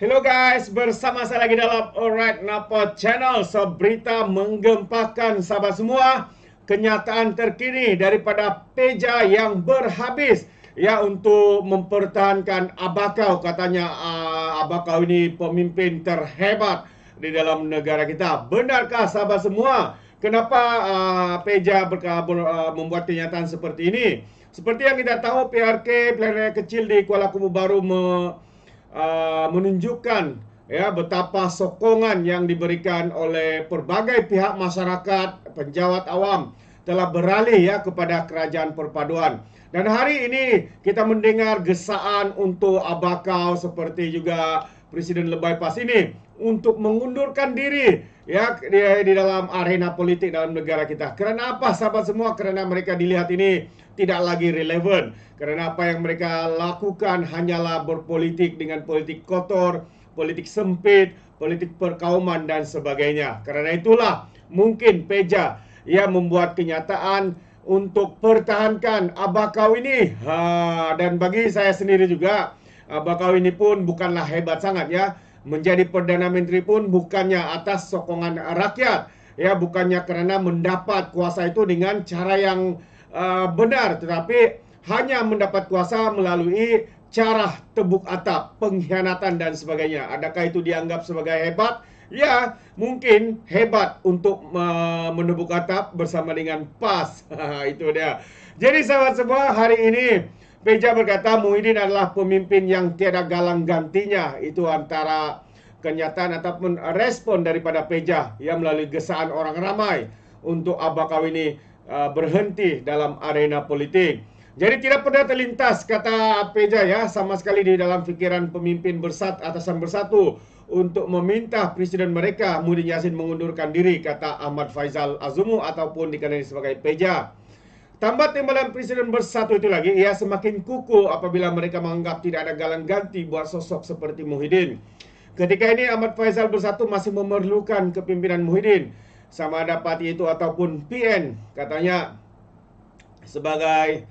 Hello guys, bersama saya lagi dalam Alright Napa Channel. Berita menggempakan sahabat semua. Kenyataan terkini daripada Peja yang berhabis untuk mempertahankan Abakau. Katanya Abakau ini pemimpin terhebat di dalam negara kita. Benarkah sahabat semua? Kenapa Peja membuat kenyataan seperti ini? Seperti yang kita tahu, PRK Pilihan Raya Kecil di Kuala Kubu Baru menunjukkan betapa sokongan yang diberikan oleh berbagai pihak masyarakat, penjawat awam telah beralih kepada kerajaan perpaduan. Dan hari ini kita mendengar gesaan untuk Abakau seperti juga Presiden Lebay Pas ini untuk mengundurkan diri di dalam arena politik dalam negara kita. Kerana apa sahabat semua? Kerana mereka dilihat ini tidak lagi relevan. Kerana apa yang mereka lakukan hanyalah berpolitik dengan politik kotor, politik sempit, politik perkauman dan sebagainya. Kerana itulah mungkin Peja membuat kenyataan untuk pertahankan Abakau ini. Dan bagi saya sendiri juga, Abakau ini pun bukanlah hebat sangat menjadi Perdana Menteri pun bukannya atas sokongan rakyat, bukannya kerana mendapat kuasa itu dengan cara yang benar, tetapi hanya mendapat kuasa melalui cara tebuk atap, pengkhianatan dan sebagainya. Adakah itu dianggap sebagai hebat? Ya, mungkin hebat untuk menebuk atap bersama dengan PAS. Itu dia. Jadi sahabat semua, hari ini Peja berkata Muhyiddin adalah pemimpin yang tiada galang gantinya. Itu antara kenyataan ataupun respon daripada Peja yang melalui gesaan orang ramai untuk Abakau ini berhenti dalam arena politik. Jadi tidak pernah terlintas, kata Peja sama sekali di dalam fikiran pemimpin atasan bersatu untuk meminta presiden mereka Muhyiddin Yassin mengundurkan diri, kata Ahmad Faizal Azumu ataupun dikenali sebagai Peja. Tambah timbalan presiden bersatu itu lagi, ia semakin kukuh apabila mereka menganggap tidak ada galang ganti buat sosok seperti Muhyiddin. Ketika ini Ahmad Faizal bersatu masih memerlukan kepimpinan Muhyiddin, sama ada parti itu ataupun PN, katanya sebagai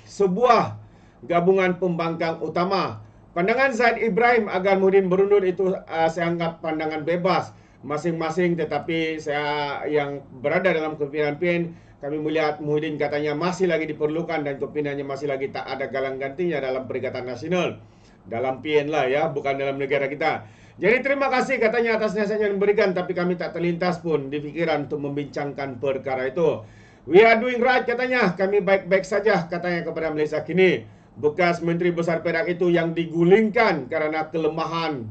sebuah gabungan pembangkang utama. Pandangan Zaid Ibrahim agar Muhyiddin berundur itu saya anggap pandangan bebas masing-masing, tetapi saya yang berada dalam kepimpinan PN, kami melihat Muhyiddin katanya masih lagi diperlukan dan kepimpinannya masih lagi tak ada galang gantinya dalam Perikatan Nasional. Dalam PN bukan dalam negara kita. Jadi terima kasih katanya atas nasihat yang diberikan, tapi kami tak terlintas pun di fikiran untuk membincangkan perkara itu. We are doing right katanya, kami baik-baik saja katanya kepada Malaysia kini. Bekas Menteri Besar Perak itu yang digulingkan karena kelemahan.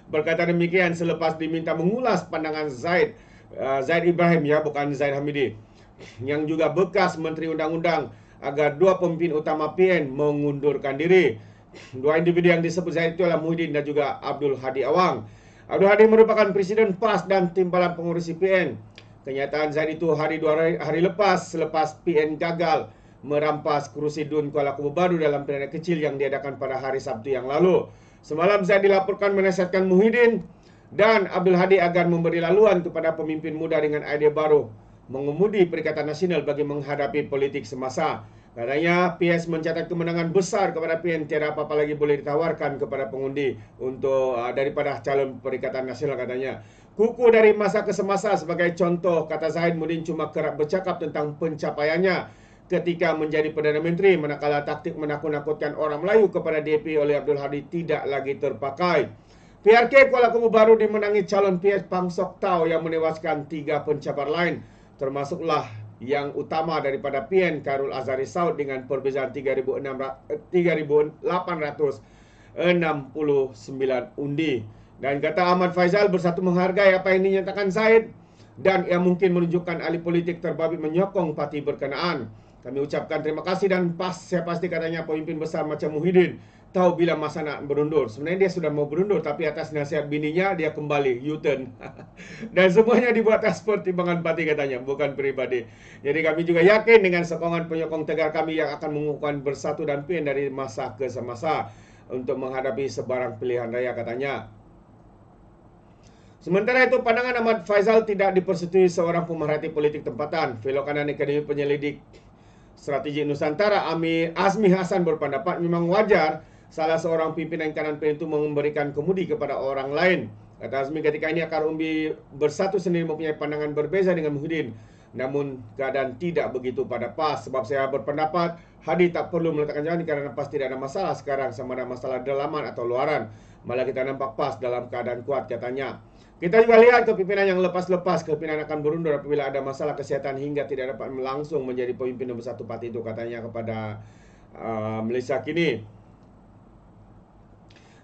Berkata demikian selepas diminta mengulas pandangan Zaid Ibrahim bukan Zaid Hamidi, yang juga bekas Menteri Undang-Undang, agar dua pemimpin utama PN mengundurkan diri. Dua individu yang disebut Zaid itu adalah Muhyiddin dan juga Abdul Hadi Awang. Abdul Hadi merupakan Presiden PAS dan timbalan pengurusi PN. Kenyataan Zaid itu dua hari lepas selepas PN gagal merampas kerusi DUN Kuala Kubu Baru dalam pilihan kecil yang diadakan pada hari Sabtu yang lalu. Semalam Zaid dilaporkan menasihatkan Muhyiddin dan Abdul Hadi agar memberi laluan kepada pemimpin muda dengan idea baru mengemudi Perikatan Nasional bagi menghadapi politik semasa. Katanya PS mencatat kemenangan besar kepada PN, tiada apa-apa lagi boleh ditawarkan kepada pengundi untuk daripada calon Perikatan Nasional katanya. Kuku dari masa ke semasa sebagai contoh, kata Zaid, Muhyiddin cuma kerap bercakap tentang pencapaiannya ketika menjadi Perdana Menteri, manakala taktik menakut-nakutkan orang Melayu kepada DAP oleh Abdul Hadi tidak lagi terpakai. PRK Kuala Kubu Baru dimenangi calon PS Pang Sok Tau yang menewaskan 3 pencabar lain, termasuklah yang utama daripada PN Khairul Azhari Saud dengan perbezaan 3,869 undi. Dan kata Ahmad Faizal bersatu menghargai apa yang dinyatakan Zaid dan ia mungkin menunjukkan ahli politik terbabit menyokong parti berkenaan. Kami ucapkan terima kasih dan saya pasti katanya pemimpin besar macam Muhyiddin tahu bila masa nak berundur. Sebenarnya dia sudah mau berundur, tapi atas nasihat bininya dia kembali U-turn. Dan semuanya dibuat atas pertimbangan parti katanya, bukan pribadi. Jadi kami juga yakin dengan sokongan penyokong tegar kami yang akan mengukuhkan bersatu dan PN dari masa ke semasa untuk menghadapi sebarang pilihan raya katanya. Sementara itu, pandangan Ahmad Faizal tidak dipersetujui seorang pemerhati politik tempatan. Fellow kanan Akademi Penyelidik Strategi Nusantara Azmi Hasan berpendapat memang wajar salah seorang pimpinan kanan PN itu memberikan kemudi kepada orang lain. Kata Azmi, ketika ini akar umbi bersatu sendiri mempunyai pandangan berbeza dengan Muhyiddin. Namun keadaan tidak begitu pada PAS. Sebab saya berpendapat Hadi tak perlu meletakkan jalan kerana PAS tidak ada masalah sekarang, sama ada masalah dalaman atau luaran. Malah kita nampak PAS dalam keadaan kuat, katanya. Kita juga lihat kepimpinan yang lepas-lepas, kepimpinan akan berundur apabila ada masalah kesihatan hingga tidak dapat langsung menjadi pemimpin nomor satu parti itu, katanya kepada Malaysia Kini.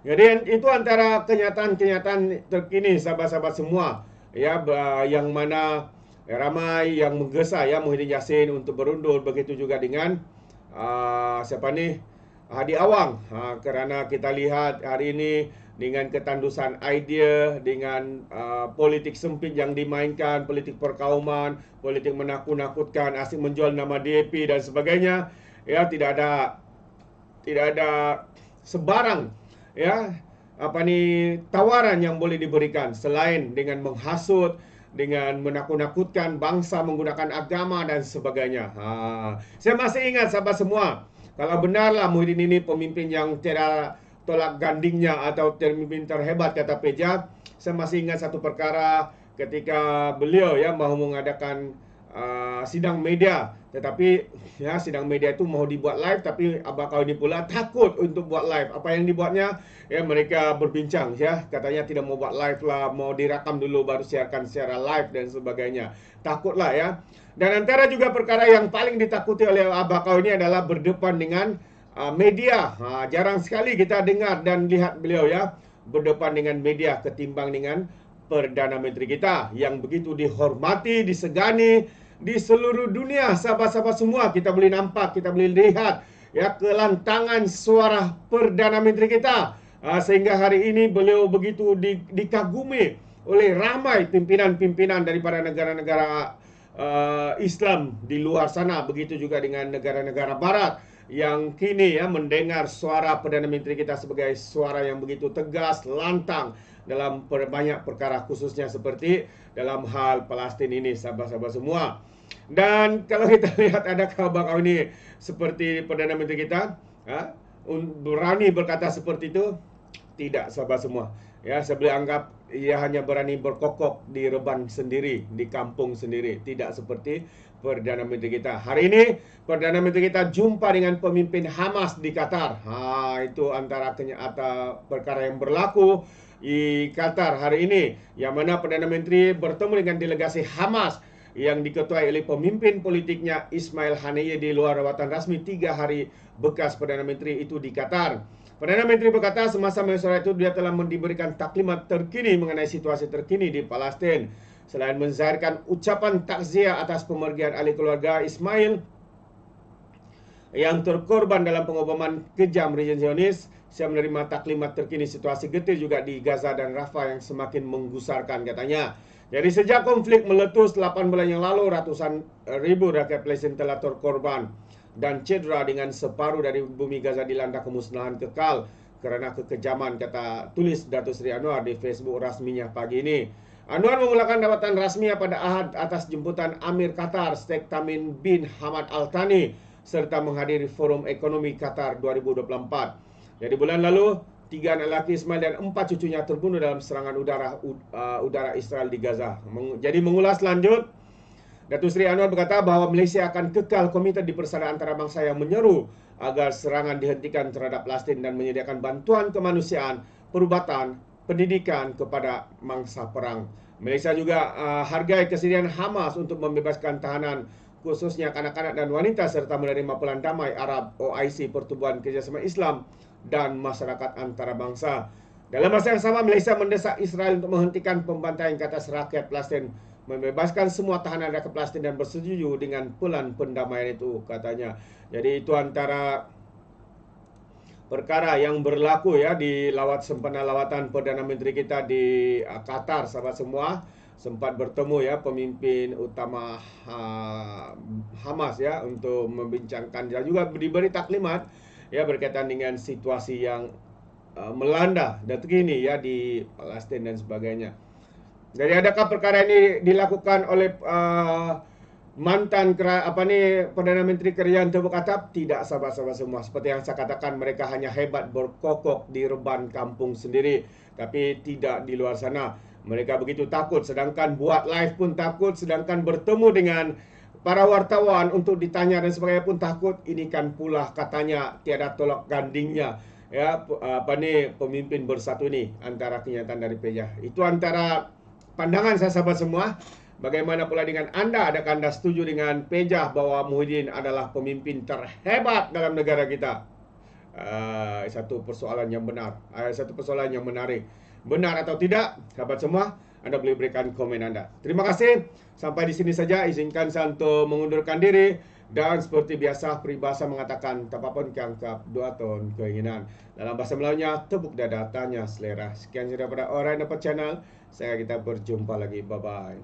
Jadi itu antara kenyataan-kenyataan terkini sahabat-sahabat semua, ya, yang mana ramai yang menggesa ya Muhyiddin Yassin untuk berundur, begitu juga dengan siapa ni, Hadi Awang, kerana kita lihat hari ini dengan ketandusan idea, dengan politik sempit yang dimainkan, politik perkauman, politik menakut-nakutkan, asyik menjual nama DAP dan sebagainya, ya, tidak ada sebarang ya tawaran yang boleh diberikan selain dengan menghasut, dengan menakut-nakutkan bangsa menggunakan agama dan sebagainya. Saya masih ingat sahabat semua, kalau benarlah Muhyiddin ini pemimpin yang tiada tolak gandingnya atau pemimpin terhebat, kata Peja, saya masih ingat satu perkara ketika beliau ya mahu mengadakan sidang media, tetapi ya sidang media itu mahu dibuat live, tapi Abakau ini pula takut untuk buat live. Apa yang dibuatnya? Ya, mereka berbincang ya, katanya tidak mau buat live lah, mau direkam dulu baru siarkan secara live dan sebagainya. Takutlah ya. Dan antara juga perkara yang paling ditakuti oleh Abakau ini adalah berdepan dengan media. Jarang sekali kita dengar dan lihat beliau ya berdepan dengan media ketimbang dengan Perdana Menteri kita yang begitu dihormati, disegani di seluruh dunia. Sahabat-sahabat semua, kita boleh nampak, kita boleh lihat ya kelantangan suara Perdana Menteri kita, sehingga hari ini beliau begitu dikagumi oleh ramai pimpinan-pimpinan daripada negara-negara Islam di luar sana, begitu juga dengan negara-negara barat yang kini ya mendengar suara Perdana Menteri kita sebagai suara yang begitu tegas, lantang dalam banyak perkara, khususnya seperti dalam hal Palestin ini, sahabat-sahabat semua. Dan kalau kita lihat adakah Abang ini seperti Perdana Menteri kita berani berkata seperti itu? Tidak, sahabat semua. Ya, saya boleh anggap ia hanya berani berkokok di reban sendiri, di kampung sendiri. Tidak seperti Perdana Menteri kita. Hari ini Perdana Menteri kita jumpa dengan pemimpin Hamas di Qatar. Itu antara perkara yang berlaku di Qatar hari ini, yang mana Perdana Menteri bertemu dengan delegasi Hamas yang diketuai oleh pemimpin politiknya Ismail Haniyeh di luar rawatan rasmi 3 hari bekas Perdana Menteri itu di Qatar. Perdana Menteri berkata semasa mesyuarat itu dia telah diberikan taklimat terkini mengenai situasi terkini di Palestin. Selain menzahirkan ucapan takziah atas pemergian ahli keluarga Ismail yang terkorban dalam pengoboman kejam rejim Zionis, saya menerima taklimat terkini situasi getir juga di Gaza dan Rafah yang semakin menggusarkan, katanya. Jadi sejak konflik meletus 8 bulan yang lalu, ratusan ribu rakyat Palestin telah terkorban dan cedera dengan separuh dari bumi Gaza dilanda kemusnahan kekal kerana kekejaman, kata tulis Datuk Seri Anwar di Facebook rasminya pagi ini. Anwar memulakan rawatan rasminya pada Ahad atas jemputan Amir Qatar Sheikh Tamim bin Hamad Al Thani serta menghadiri Forum Ekonomi Qatar 2024. Jadi bulan lalu 3 anak lelaki Ismail dan 4 cucunya terbunuh dalam serangan udara Israel di Gaza. Jadi mengulas lanjut, Datuk Seri Anwar berkata bahawa Malaysia akan kekal komited di persaudaraan antarabangsa yang menyeru agar serangan dihentikan terhadap Palestin dan menyediakan bantuan kemanusiaan, perubatan, pendidikan kepada mangsa perang. Malaysia juga hargai kesediaan Hamas untuk membebaskan tahanan, khususnya kanak-kanak dan wanita, serta menerima Pelan Damai Arab OIC, Pertubuhan Kerjasama Islam dan Masyarakat Antarabangsa. Dalam masa yang sama, Malaysia mendesak Israel untuk menghentikan pembantaian ke atas rakyat Palestin, membebaskan semua tahanan rakyat Palestin dan bersetuju dengan pelan pendamaian itu, katanya. Jadi itu antara perkara yang berlaku ya di sempena lawatan Perdana Menteri kita di Qatar, sahabat semua. Sempat bertemu ya pemimpin utama Hamas ya untuk membincangkan dan juga diberi taklimat ya berkaitan dengan situasi yang melanda dan terkini ya di Palestin dan sebagainya. Jadi adakah perkara ini dilakukan oleh mantan Perdana Menteri Kerajaan Tepuk Atap? Tidak, sahabat-sahabat semua. Seperti yang saya katakan, mereka hanya hebat berkokok di reban kampung sendiri, tapi tidak di luar sana. Mereka begitu takut, sedangkan buat live pun takut, sedangkan bertemu dengan para wartawan untuk ditanya dan sebagainya pun takut. Ini kan pula katanya tiada tolak gandingnya, ya, pemimpin bersatu ini antara kenyataan dari Peja. Itu antara pandangan saya, sahabat semua. Bagaimana pula dengan Anda? Adakah Anda setuju dengan Peja bahwa Muhyiddin adalah pemimpin terhebat dalam negara kita? Satu persoalan yang benar, satu persoalan yang menarik. Benar atau tidak, sahabat semua? Anda boleh berikan komen Anda. Terima kasih. Sampai di sini saja. Izinkan saya untuk mengundurkan diri. Dan seperti biasa, peribahasa mengatakan, tapapun keangkap dua ton keinginan. Dalam bahasa Melayunya, tepuk dada, tanya selera. Sekian saja daripada Orang Dapat Channel. Kita berjumpa lagi. Bye-bye.